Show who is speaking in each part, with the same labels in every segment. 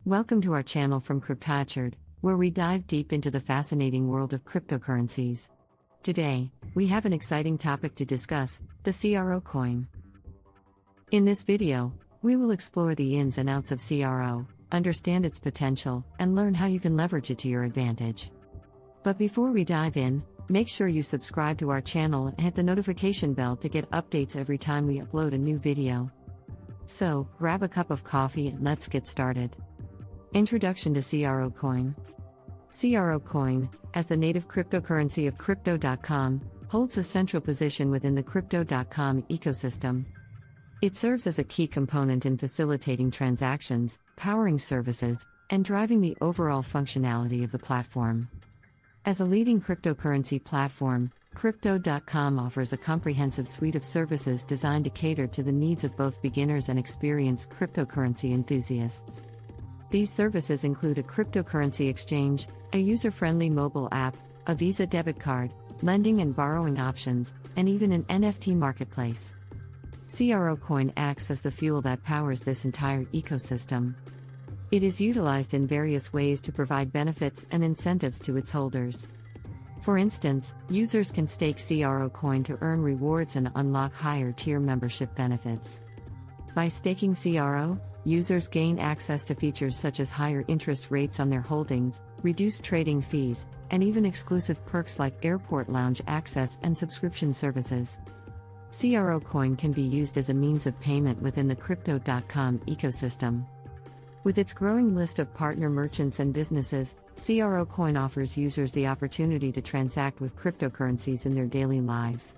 Speaker 1: Welcome to our channel from cryptowichard, where we dive deep into the fascinating world of cryptocurrencies. Today, we have an exciting topic to discuss, the CRO coin. In this video, we will explore the ins and outs of CRO, understand its potential, and learn how you can leverage it to your advantage. But before we dive in, make sure you subscribe to our channel and hit the notification bell to get updates every time we upload a new video. So, grab a cup of coffee and let's get started. Introduction to CRO coin. CRO coin, as the native cryptocurrency of Crypto.com, holds a central position within the Crypto.com ecosystem. It serves as a key component in facilitating transactions, powering services, and driving the overall functionality of the platform. As a leading cryptocurrency platform, Crypto.com offers a comprehensive suite of services designed to cater to the needs of both beginners and experienced cryptocurrency enthusiasts. These services include a cryptocurrency exchange, a user-friendly mobile app, a Visa debit card, lending and borrowing options, and even an NFT marketplace. CRO coin acts as the fuel that powers this entire ecosystem. It is utilized in various ways to provide benefits and incentives to its holders. For instance, users can stake CRO coin to earn rewards and unlock higher-tier membership benefits. By staking CRO, users gain access to features such as higher interest rates on their holdings, reduced trading fees, and even exclusive perks like airport lounge access and subscription services. CRO coin can be used as a means of payment within the Crypto.com ecosystem. With its growing list of partner merchants and businesses, CRO coin offers users the opportunity to transact with cryptocurrencies in their daily lives.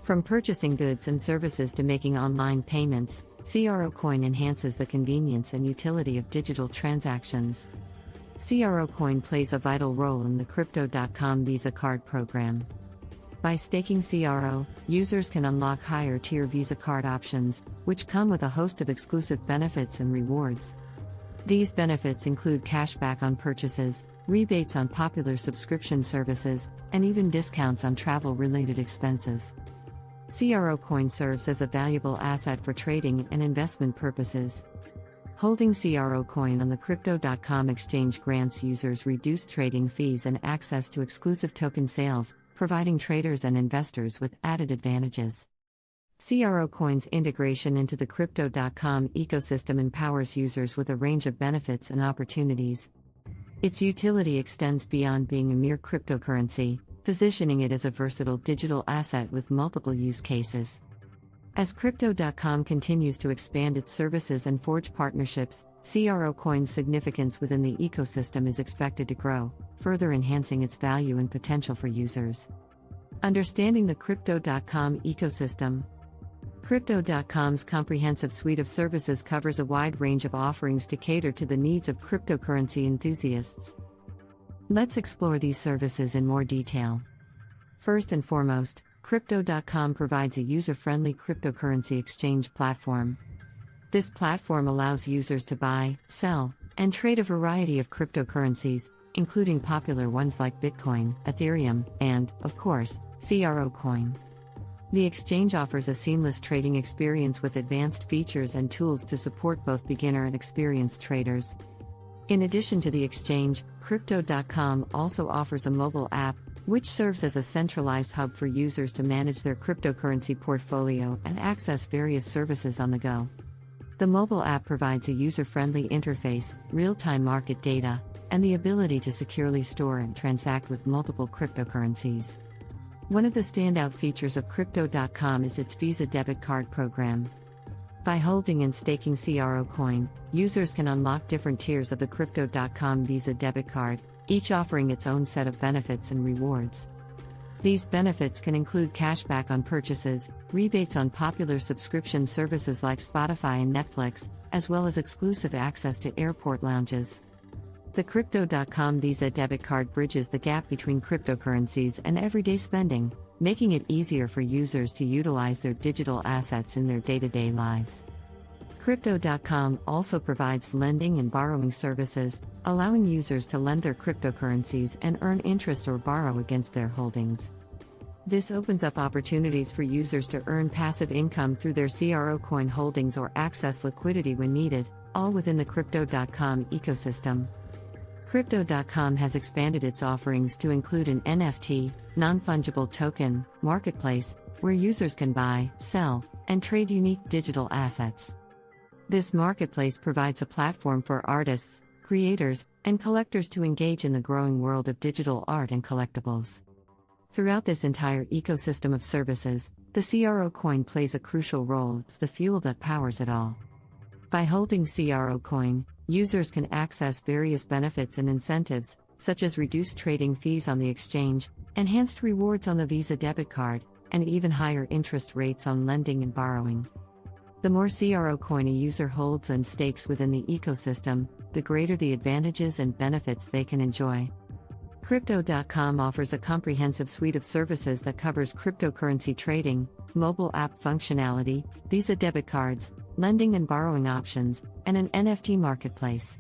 Speaker 1: From purchasing goods and services to making online payments, CRO coin enhances the convenience and utility of digital transactions. CRO coin plays a vital role in the Crypto.com Visa card program. By staking CRO, users can unlock higher-tier Visa card options, which come with a host of exclusive benefits and rewards. These benefits include cashback on purchases, rebates on popular subscription services, and even discounts on travel-related expenses. CRO coin serves as a valuable asset for trading and investment purposes. Holding CRO coin on the Crypto.com exchange grants users reduced trading fees and access to exclusive token sales, providing traders and investors with added advantages. CRO coin's integration into the Crypto.com ecosystem empowers users with a range of benefits and opportunities. Its utility extends beyond being a mere cryptocurrency, positioning it as a versatile digital asset with multiple use cases. As Crypto.com continues to expand its services and forge partnerships, CRO coin's significance within the ecosystem is expected to grow, further enhancing its value and potential for users. Understanding the Crypto.com ecosystem. Crypto.com's comprehensive suite of services covers a wide range of offerings to cater to the needs of cryptocurrency enthusiasts. Let's explore these services in more detail. First and foremost, Crypto.com provides a user-friendly cryptocurrency exchange platform. This platform allows users to buy, sell, and trade a variety of cryptocurrencies, including popular ones like Bitcoin, Ethereum, and, of course, CRO coin. The exchange offers a seamless trading experience with advanced features and tools to support both beginner and experienced traders. In addition to the exchange, Crypto.com also offers a mobile app, which serves as a centralized hub for users to manage their cryptocurrency portfolio and access various services on the go. The mobile app provides a user-friendly interface, real-time market data, and the ability to securely store and transact with multiple cryptocurrencies. One of the standout features of Crypto.com is its Visa debit card program. By holding and staking CRO coin, users can unlock different tiers of the Crypto.com Visa debit card, each offering its own set of benefits and rewards. These benefits can include cashback on purchases, rebates on popular subscription services like Spotify and Netflix, as well as exclusive access to airport lounges. The Crypto.com Visa debit card bridges the gap between cryptocurrencies and everyday spending, making it easier for users to utilize their digital assets in their day-to-day lives. Crypto.com also provides lending and borrowing services, allowing users to lend their cryptocurrencies and earn interest or borrow against their holdings. This opens up opportunities for users to earn passive income through their CRO coin holdings or access liquidity when needed, all within the Crypto.com ecosystem. Crypto.com has expanded its offerings to include an NFT, non-fungible token, marketplace, where users can buy, sell, and trade unique digital assets. This marketplace provides a platform for artists, creators, and collectors to engage in the growing world of digital art and collectibles. Throughout this entire ecosystem of services, the CRO coin plays a crucial role. It's the fuel that powers it all. By holding CRO coin, users can access various benefits and incentives, such as reduced trading fees on the exchange, enhanced rewards on the Visa debit card, and even higher interest rates on lending and borrowing. The more CRO coin a user holds and stakes within the ecosystem, the greater the advantages and benefits they can enjoy. Crypto.com offers a comprehensive suite of services that covers cryptocurrency trading, mobile app functionality, Visa debit cards, lending and borrowing options, and an NFT marketplace.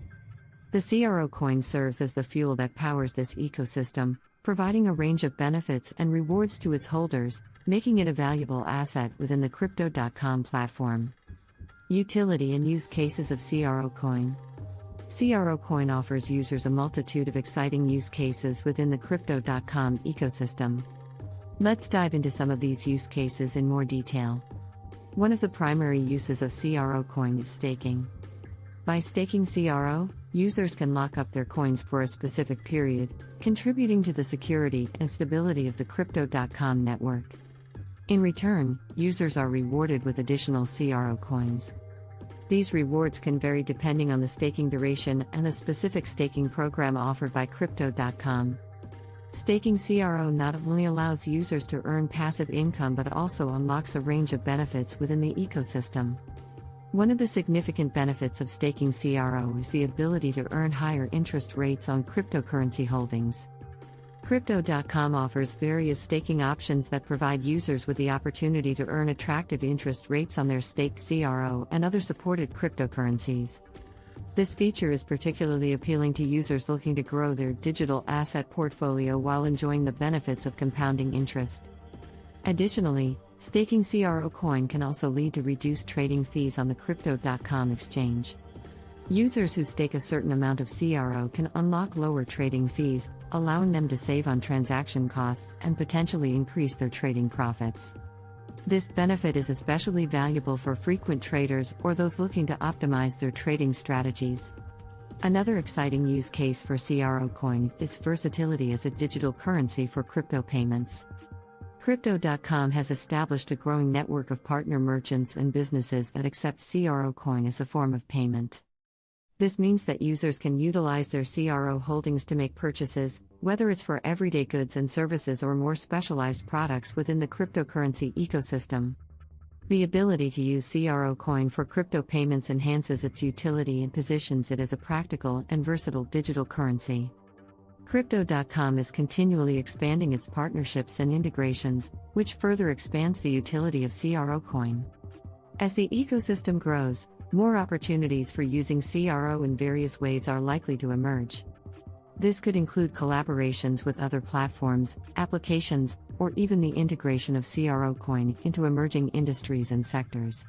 Speaker 1: The CRO coin serves as the fuel that powers this ecosystem, providing a range of benefits and rewards to its holders, making it a valuable asset within the Crypto.com platform. Utility and use cases of CRO coin. CRO coin offers users a multitude of exciting use cases within the Crypto.com ecosystem. Let's dive into some of these use cases in more detail. One of the primary uses of CRO coin is staking. By staking CRO, users can lock up their coins for a specific period, contributing to the security and stability of the Crypto.com network. In return, users are rewarded with additional CRO coins. These rewards can vary depending on the staking duration and the specific staking program offered by Crypto.com. Staking CRO not only allows users to earn passive income but also unlocks a range of benefits within the ecosystem. One of the significant benefits of staking CRO is the ability to earn higher interest rates on cryptocurrency holdings. Crypto.com offers various staking options that provide users with the opportunity to earn attractive interest rates on their staked CRO and other supported cryptocurrencies. This feature is particularly appealing to users looking to grow their digital asset portfolio while enjoying the benefits of compounding interest. Additionally, staking CRO coin can also lead to reduced trading fees on the Crypto.com exchange. Users who stake a certain amount of CRO can unlock lower trading fees, allowing them to save on transaction costs and potentially increase their trading profits. This benefit is especially valuable for frequent traders or those looking to optimize their trading strategies. Another exciting use case for CRO coin is its versatility as a digital currency for crypto payments. Crypto.com has established a growing network of partner merchants and businesses that accept CRO coin as a form of payment. This means that users can utilize their CRO holdings to make purchases, whether it's for everyday goods and services or more specialized products within the cryptocurrency ecosystem. The ability to use CRO coin for crypto payments enhances its utility and positions it as a practical and versatile digital currency. Crypto.com is continually expanding its partnerships and integrations, which further expands the utility of CRO coin. As the ecosystem grows, more opportunities for using CRO in various ways are likely to emerge. This could include collaborations with other platforms, applications, or even the integration of CRO coin into emerging industries and sectors.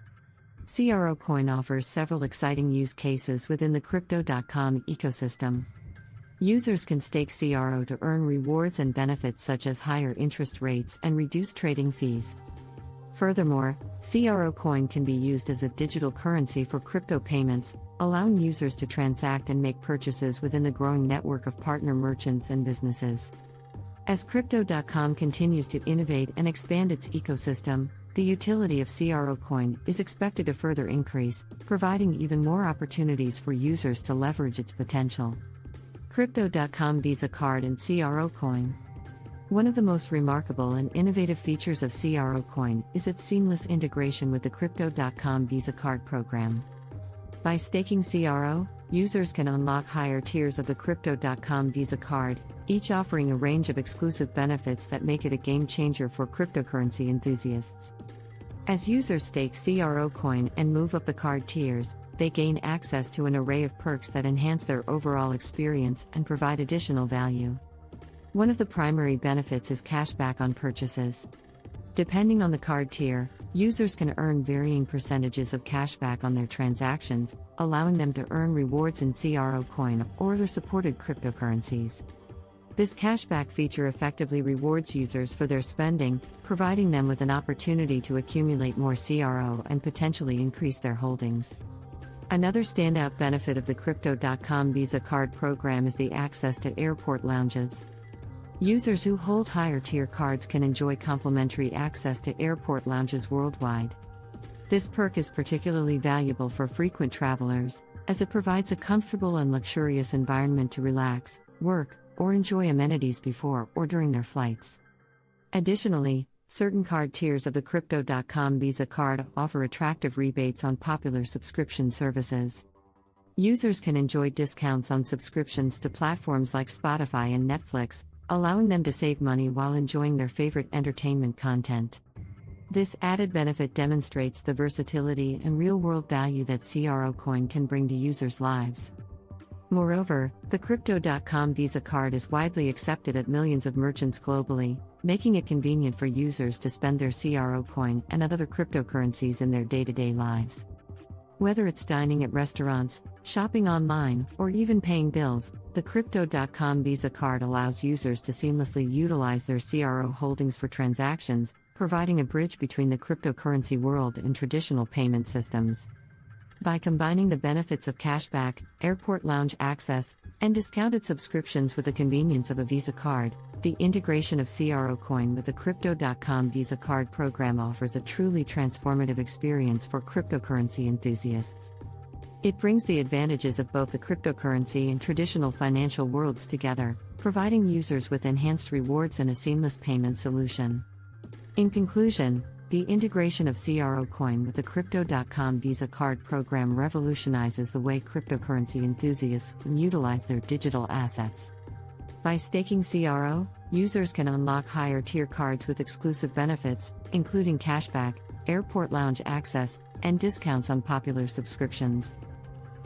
Speaker 1: CRO coin offers several exciting use cases within the Crypto.com ecosystem. Users can stake CRO to earn rewards and benefits such as higher interest rates and reduced trading fees. Furthermore, CRO coin can be used as a digital currency for crypto payments, allowing users to transact and make purchases within the growing network of partner merchants and businesses. As Crypto.com continues to innovate and expand its ecosystem, the utility of CRO coin is expected to further increase, providing even more opportunities for users to leverage its potential. Crypto.com Visa Card and CRO coin. One of the most remarkable and innovative features of CRO coin is its seamless integration with the Crypto.com Visa Card program. By staking CRO, users can unlock higher tiers of the Crypto.com Visa Card, each offering a range of exclusive benefits that make it a game changer for cryptocurrency enthusiasts. As users stake CRO coin and move up the card tiers, they gain access to an array of perks that enhance their overall experience and provide additional value. One of the primary benefits is cashback on purchases. Depending on the card tier, Users can earn varying percentages of cashback on their transactions, allowing them to earn rewards in CRO coin or other supported cryptocurrencies. This cashback feature effectively rewards users for their spending, providing them with an opportunity to accumulate more CRO and potentially increase their holdings. Another standout benefit of the Crypto.com Visa card program is the access to airport lounges. Users who hold higher-tier cards can enjoy complimentary access to airport lounges worldwide. This perk is particularly valuable for frequent travelers, as it provides a comfortable and luxurious environment to relax, work, or enjoy amenities before or during their flights. Additionally, certain card tiers of the Crypto.com Visa card offer attractive rebates on popular subscription services. Users can enjoy discounts on subscriptions to platforms like Spotify and Netflix, allowing them to save money while enjoying their favorite entertainment content. This added benefit demonstrates the versatility and real-world value that CRO coin can bring to users' lives. Moreover, the Crypto.com Visa card is widely accepted at millions of merchants globally, making it convenient for users to spend their CRO coin and other cryptocurrencies in their day-to-day lives. Whether it's dining at restaurants, shopping online, or even paying bills, the Crypto.com Visa card allows users to seamlessly utilize their CRO holdings for transactions, providing a bridge between the cryptocurrency world and traditional payment systems. By combining the benefits of cashback, airport lounge access, and discounted subscriptions with the convenience of a Visa card, the integration of CRO coin with the Crypto.com Visa card program offers a truly transformative experience for cryptocurrency enthusiasts. It brings the advantages of both the cryptocurrency and traditional financial worlds together, providing users with enhanced rewards and a seamless payment solution. In conclusion, the integration of CRO coin with the Crypto.com Visa card program revolutionizes the way cryptocurrency enthusiasts can utilize their digital assets. By staking CRO, users can unlock higher-tier cards with exclusive benefits, including cashback, airport lounge access, and discounts on popular subscriptions.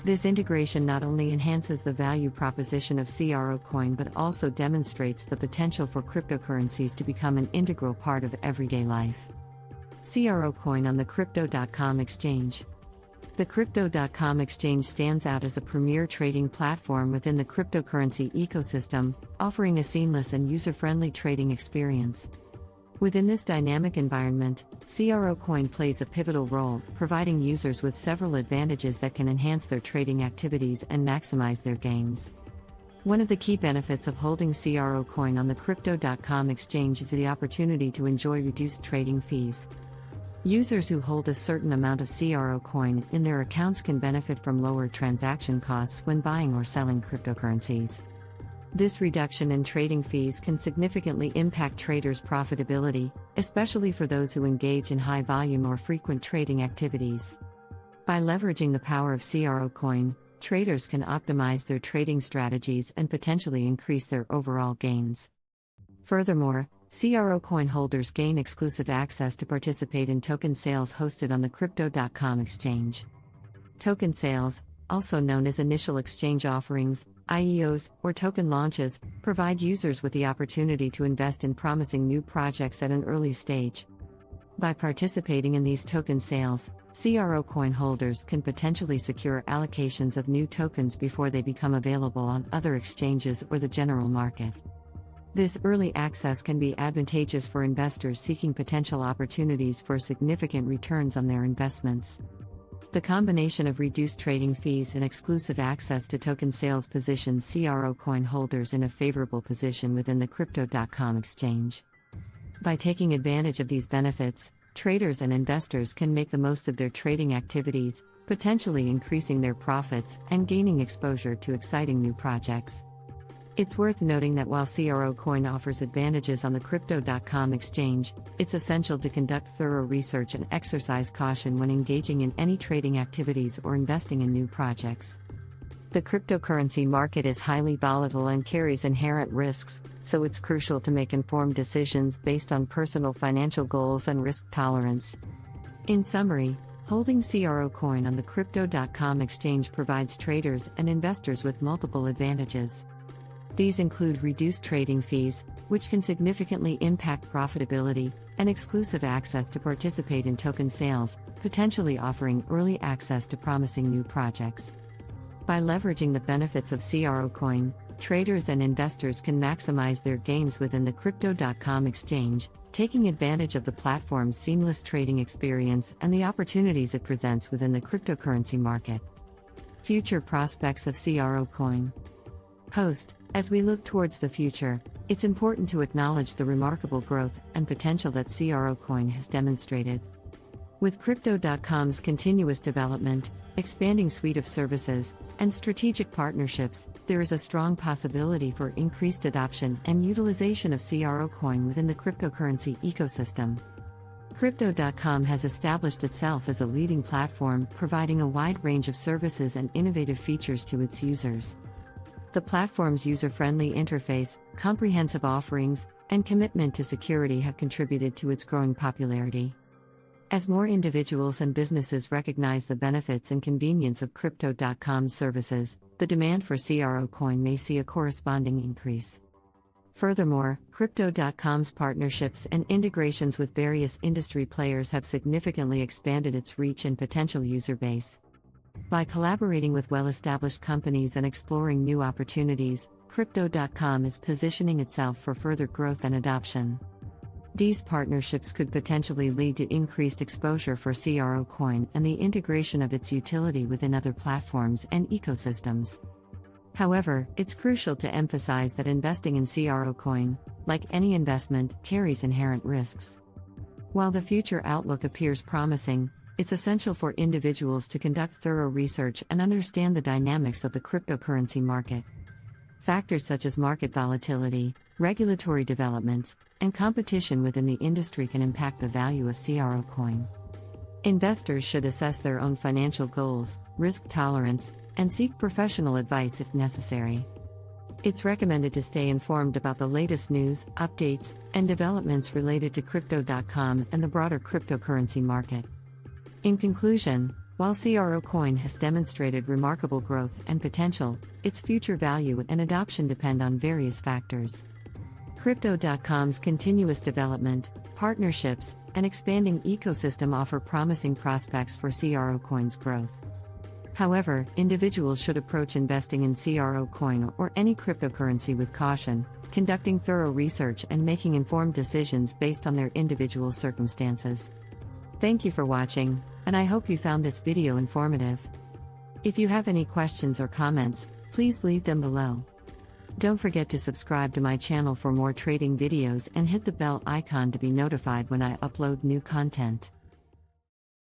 Speaker 1: This integration not only enhances the value proposition of CRO coin but also demonstrates the potential for cryptocurrencies to become an integral part of everyday life. CRO coin on the Crypto.com exchange. The Crypto.com exchange stands out as a premier trading platform within the cryptocurrency ecosystem, offering a seamless and user-friendly trading experience. Within this dynamic environment, CRO coin plays a pivotal role, providing users with several advantages that can enhance their trading activities and maximize their gains. One of the key benefits of holding CRO coin on the Crypto.com exchange is the opportunity to enjoy reduced trading fees. Users who hold a certain amount of CRO coin in their accounts can benefit from lower transaction costs when buying or selling cryptocurrencies. This reduction in trading fees can significantly impact traders' profitability, especially for those who engage in high-volume or frequent trading activities. By leveraging the power of CRO coin, traders can optimize their trading strategies and potentially increase their overall gains. Furthermore, CRO coin holders gain exclusive access to participate in token sales hosted on the Crypto.com exchange. Token sales, also known as initial exchange offerings, IEOs, or token launches, provide users with the opportunity to invest in promising new projects at an early stage. By participating in these token sales, CRO coin holders can potentially secure allocations of new tokens before they become available on other exchanges or the general market. This early access can be advantageous for investors seeking potential opportunities for significant returns on their investments. The combination of reduced trading fees and exclusive access to token sales positions CRO coin holders in a favorable position within the Crypto.com exchange. By taking advantage of these benefits, traders and investors can make the most of their trading activities, potentially increasing their profits and gaining exposure to exciting new projects. It's worth noting that while CRO coin offers advantages on the Crypto.com exchange, it's essential to conduct thorough research and exercise caution when engaging in any trading activities or investing in new projects. The cryptocurrency market is highly volatile and carries inherent risks, so it's crucial to make informed decisions based on personal financial goals and risk tolerance. In summary, holding CRO coin on the Crypto.com exchange provides traders and investors with multiple advantages. These include reduced trading fees, which can significantly impact profitability, and exclusive access to participate in token sales, potentially offering early access to promising new projects. By leveraging the benefits of CRO Coin, traders and investors can maximize their gains within the Crypto.com exchange, taking advantage of the platform's seamless trading experience and the opportunities it presents within the cryptocurrency market. Future prospects of CRO Coin. Host, as we look towards the future, it's important to acknowledge the remarkable growth and potential that CRO Coin has demonstrated. With Crypto.com's continuous development, expanding suite of services, and strategic partnerships, there is a strong possibility for increased adoption and utilization of CRO Coin within the cryptocurrency ecosystem. Crypto.com has established itself as a leading platform, providing a wide range of services and innovative features to its users. The platform's user-friendly interface, comprehensive offerings, and commitment to security have contributed to its growing popularity. As more individuals and businesses recognize the benefits and convenience of Crypto.com's services, the demand for CRO Coin may see a corresponding increase. Furthermore, Crypto.com's partnerships and integrations with various industry players have significantly expanded its reach and potential user base. By collaborating with well-established companies and exploring new opportunities, Crypto.com is positioning itself for further growth and adoption. These partnerships could potentially lead to increased exposure for CRO Coin and the integration of its utility within other platforms and ecosystems. However, it's crucial to emphasize that investing in CRO Coin, like any investment, carries inherent risks. While the future outlook appears promising, it's essential for individuals to conduct thorough research and understand the dynamics of the cryptocurrency market. Factors such as market volatility, regulatory developments, and competition within the industry can impact the value of CRO Coin. Investors should assess their own financial goals, risk tolerance, and seek professional advice if necessary. It's recommended to stay informed about the latest news, updates, and developments related to Crypto.com and the broader cryptocurrency market. In conclusion, while CRO Coin has demonstrated remarkable growth and potential, its future value and adoption depend on various factors. Crypto.com's continuous development, partnerships, and expanding ecosystem offer promising prospects for CRO Coin's growth. However, individuals should approach investing in CRO Coin or any cryptocurrency with caution, conducting thorough research and making informed decisions based on their individual circumstances. Thank you for watching, and I hope you found this video informative. If you have any questions or comments, please leave them below. Don't forget to subscribe to my channel for more trading videos and hit the bell icon to be notified when I upload new content.